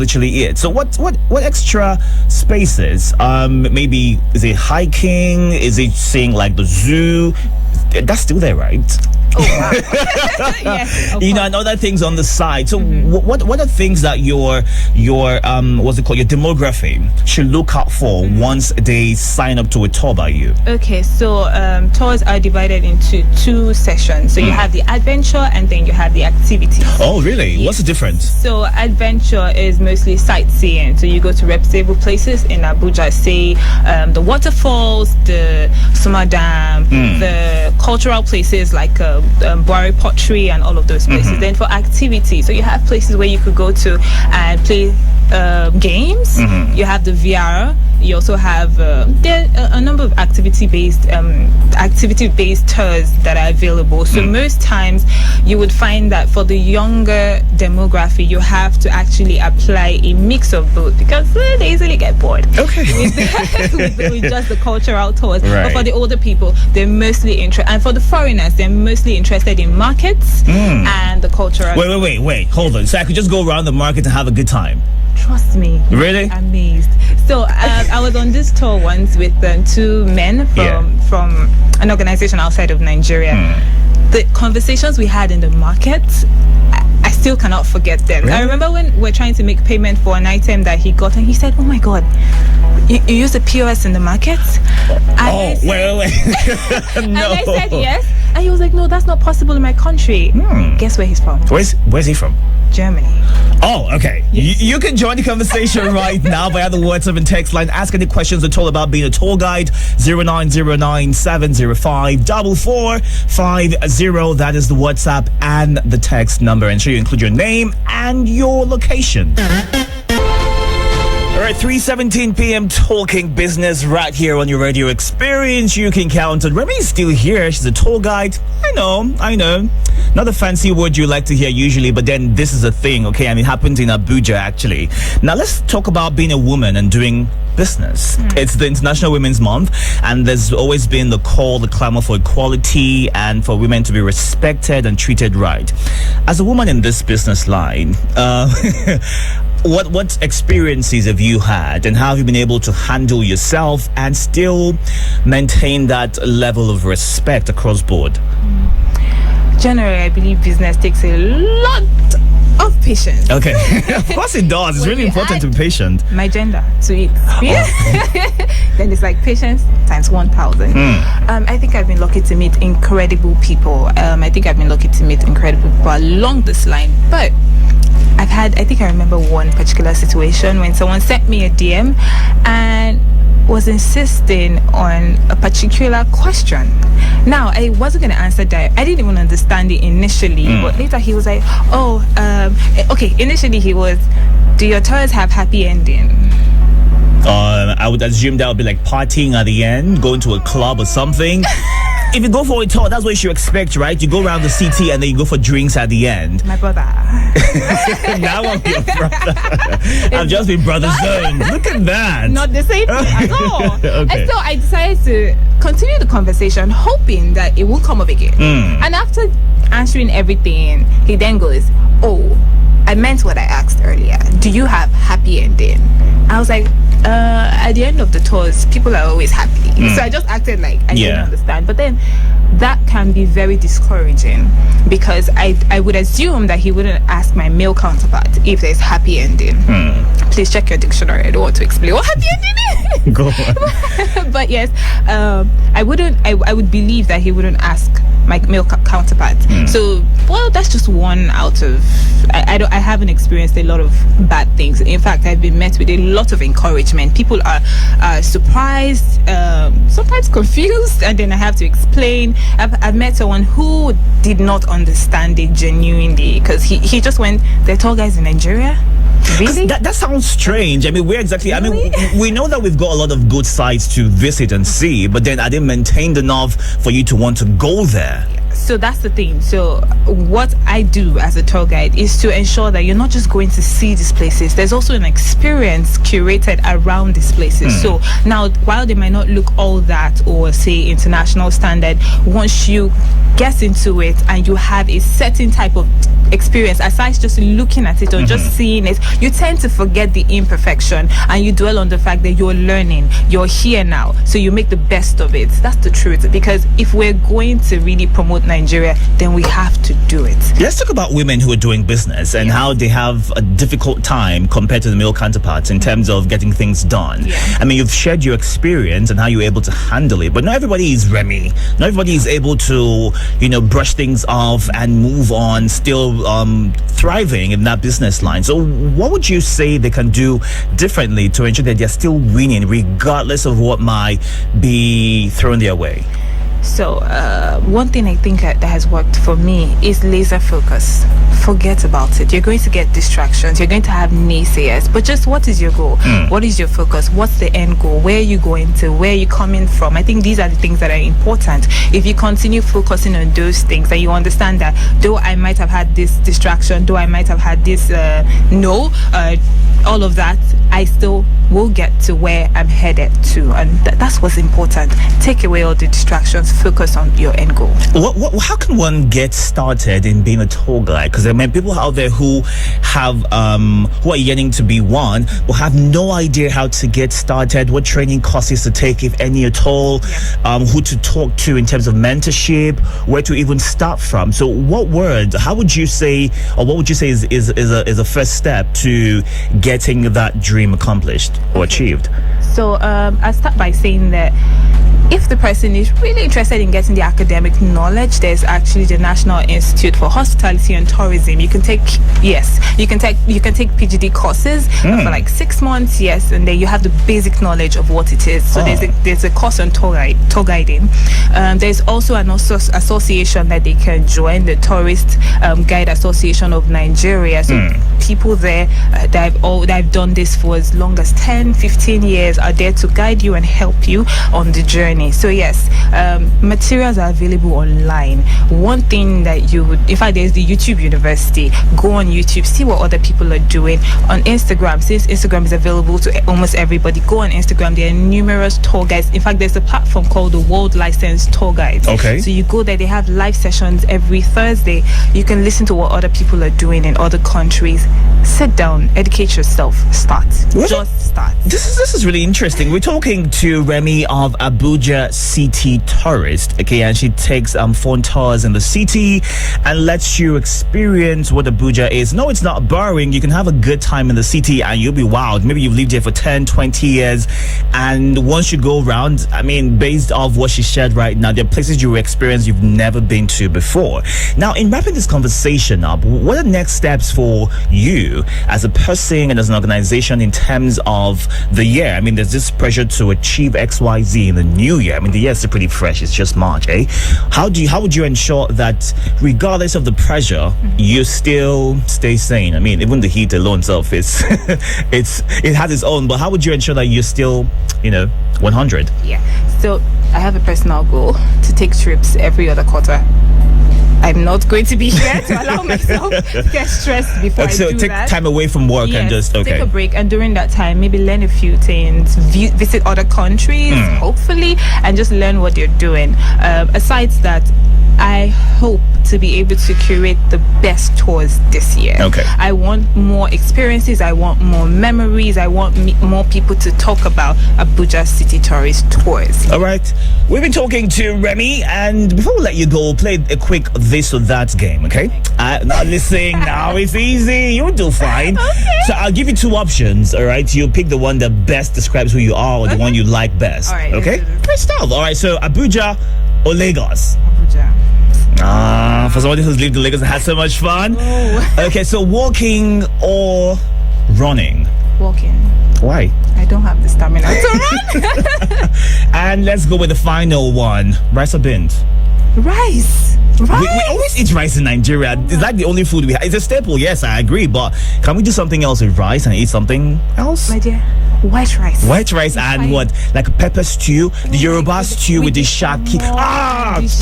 literally it. So what extra spaces? Maybe is it hiking? Is it seeing like the zoo? That's still there, right? Oh, wow. Yes, and other things on the side. So what are things that your what's it called, your demography should look out for once they sign up to a tour by you? Okay, so tours are divided into two sessions. So you have the adventure and then you have the activity. Oh, really? Yes. What's the difference? So adventure is mostly sightseeing. So you go to reputable places in Abuja, say the waterfalls, the Summer Dam, the cultural places like Buhari Pottery and all of those places. Then for activity, so you have places where you could go to and play games. You have the VR. You also have there are a number of activity-based tours that are available. So most times you would find that for the younger demography, you have to actually apply a mix of both because they easily get bored. Okay. with just the cultural tours. Right. But for the older people, they're mostly interested, and for the foreigners, they're mostly interested in markets and the cultural. Wait. Hold on. So I could just go around the market and have a good time. Trust me. Really? Amazed. So I was on this tour once with two men from an organization outside of Nigeria. The conversations we had in the market, I still cannot forget them. Really? I remember when we're trying to make payment for an item that he got, and he said, "Oh my God, you use the POS in the market?" Wait. No. And I said yes, and he was like, "No, that's not possible in my country." Guess where he's from? Where's he from? Germany. Oh, okay. Yes. You can join the conversation right now via the WhatsApp and text line. Ask any questions at all about being a tour guide. 0909-705-4450. That is the WhatsApp and the text number. Ensure you include your name and your location. All right, 3:17 p.m. talking business right here on your radio experience. You can count on Remy is still here. She's a tour guide. I know. Not a fancy word you like to hear usually, but then this is a thing, okay? And it happens in Abuja, actually. Now, let's talk about being a woman and doing business. It's the International Women's Month, and there's always been the clamor for equality and for women to be respected and treated right. As a woman in this business line, what experiences have you had, and how have you been able to handle yourself and still maintain that level of respect across board? Generally, I believe business takes a lot of patience. Okay. Of course it does. It's really important to be patient. My gender to it. Then it's like patience times 1,000. I think I've been lucky to meet incredible people. I think I've been lucky to meet incredible people along this line. But I think I remember one particular situation when someone sent me a DM and was insisting on a particular question. Now, I wasn't going to answer that. I didn't even understand it initially, but later he was like, okay, initially he was, do your tours have happy ending? I would assume that would be like partying at the end, going to a club or something. If you go for a tour, that's what you should expect, right? You go around the city and then you go for drinks at the end. My brother. Now I'm your brother. I've just been brother zoned. Look at that. Not the same thing at all. Okay. And so I decided to continue the conversation, hoping that it will come up again. And after answering everything, he then goes, "Oh, I meant what I asked earlier. Do you have happy ending?" I was like, at the end of the tours, people are always happy. So I just acted like I didn't understand. But then that can be very discouraging because I would assume that he wouldn't ask my male counterpart if there's happy ending. Please check your dictionary. I don't want to explain what happy ending is. Go on. But yes, I would believe that he wouldn't ask my male counterpart. So, well, that's just one out of. I haven't experienced a lot of bad things. In fact, I've been met with a lot of encouragement. People are surprised, sometimes confused, and then I have to explain. I've met someone who did not understand it genuinely because he just went, "They're tour guys in Nigeria." Really? That sounds strange. I mean, where exactly? Really? I mean, we know that we've got a lot of good sites to visit and see, but then are they maintained enough for you to want to go there? So that's the thing. So what I do as a tour guide is to ensure that you're not just going to see these places. There's also an experience curated around these places. So now, while they might not look all that or say international standard, once you get into it and you have a certain type of experience, aside just looking at it or just seeing it, you tend to forget the imperfection and you dwell on the fact that you're learning, you're here now, so you make the best of it. That's the truth, because if we're going to really promote Nigeria, then we have to do it. Let's talk about women who are doing business and how they have a difficult time compared to the male counterparts in terms of getting things done. I mean, you've shared your experience and how you're able to handle it, but not everybody is Remy. Not everybody is able to, brush things off and move on, still thriving in that business line. So what would you say they can do differently to ensure that they're still winning regardless of what might be thrown their way? So one thing I think that has worked for me is laser focus. Forget about it. You're going to get distractions. You're going to have naysayers. But just what is your goal? What is your focus? What's the end goal? Where are you going to? Where are you coming from? I think these are the things that are important. If you continue focusing on those things and you understand that though I might have had this distraction, though I might have had this all of that, I still will get to where I'm headed to. And that's what's important. Take away all the distractions. Focus on your end goal. How can one get started in being a tour guide? Because there are people out there who have who are yearning to be one, but have no idea how to get started, what training courses to take, if any at all, who to talk to in terms of mentorship, where to even start from. So how would you say, or what would you say is a first step to getting that dream accomplished or achieved? So I'll start by saying that if the person is really interested in getting the academic knowledge, there's actually the National Institute for Hospitality and Tourism. You can take PGD courses for like 6 months, and then you have the basic knowledge of what it is. So there's a course on tour guiding. There's also an association that they can join, the Tourist Guide Association of Nigeria. So people there that have done this for as long as 10-15 years are there to guide you and help you on the journey. So yes, materials are available online. One thing that in fact, there's the YouTube University. Go on YouTube, see what other people are doing. On Instagram, since Instagram is available to almost everybody, go on Instagram. There are numerous tour guides. In fact, there's a platform called the World Licensed Tour Guides. Okay. So you go there, they have live sessions every Thursday. You can listen to what other people are doing in other countries. Sit down, educate yourself, start. Just start. This is really interesting. We're talking to Remy of Abuja City Tourist, okay, and she takes phone tours in the city and lets you experience what Abuja is. No, it's not boring. You can have a good time in the city and you'll be wowed. Maybe you've lived here for 10-20 years, and once you go around, I mean, based off what she shared right now, there are places you will experience you've never been to before. Now, in wrapping this conversation up, what are the next steps for you as a person and as an organization in terms of the year? I mean, there's this pressure to achieve XYZ in the new year. I mean, the year is still pretty fresh. It's just March, eh? How would you ensure that regardless of the pressure, you still stay sane? I mean, even the heat alone itself is it has its own, but how would you ensure that you're still 100? Yeah. So I have a personal goal to take trips every other quarter. I'm not going to be here to allow myself to get stressed before I do that. So take time away from work and just, take a break, and during that time, maybe learn a few things, visit other countries, hopefully, and just learn what they're doing. Aside that, I hope to be able to curate the best tours this year. Okay. I want more experiences. I want more memories. I want more people to talk about Abuja City Tourist tours. All right. We've been talking to Remy, and before we let you go, we'll play a quick this or that game, okay? Now listen, now it's easy. You'll do fine. Okay. So I'll give you two options, all right? You pick the one that best describes who you are or the one you like best. All right. Okay? Great stuff. All right, so Abuja or Lagos? Abuja. For somebody who's lived in Lagos and had so much fun. Oh. Okay, so walking or running? Walking. Why? I don't have the stamina to run. And let's go with the final one. Rice or beans? Rice. We always eat rice in Nigeria. Is that the only food we have? It's a staple, yes, I agree. But can we do something else with rice and eat something else? My dear, White rice. White rice and what? Like a pepper stew, the Yoruba stew with the shaki.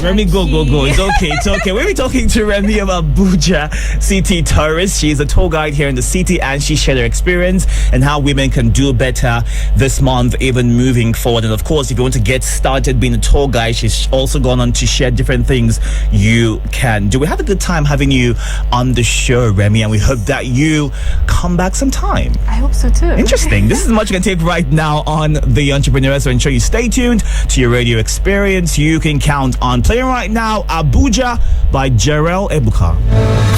Remy, go. It's okay. We'll be talking to Remy of Abuja City Tourist. She's a tour guide here in the city, and she shared her experience and how women can do better this month, even moving forward. And of course, if you want to get started being a tour guide, she's also gone on to share different things you can do. We had a good time having you on the show, Remy, and we hope that you come back sometime. I hope so too. Interesting. This is much you can take right now on The Entrepreneur, so ensure you stay tuned to your radio experience. You can count on playing right now Abuja by Jarrell Ebuka.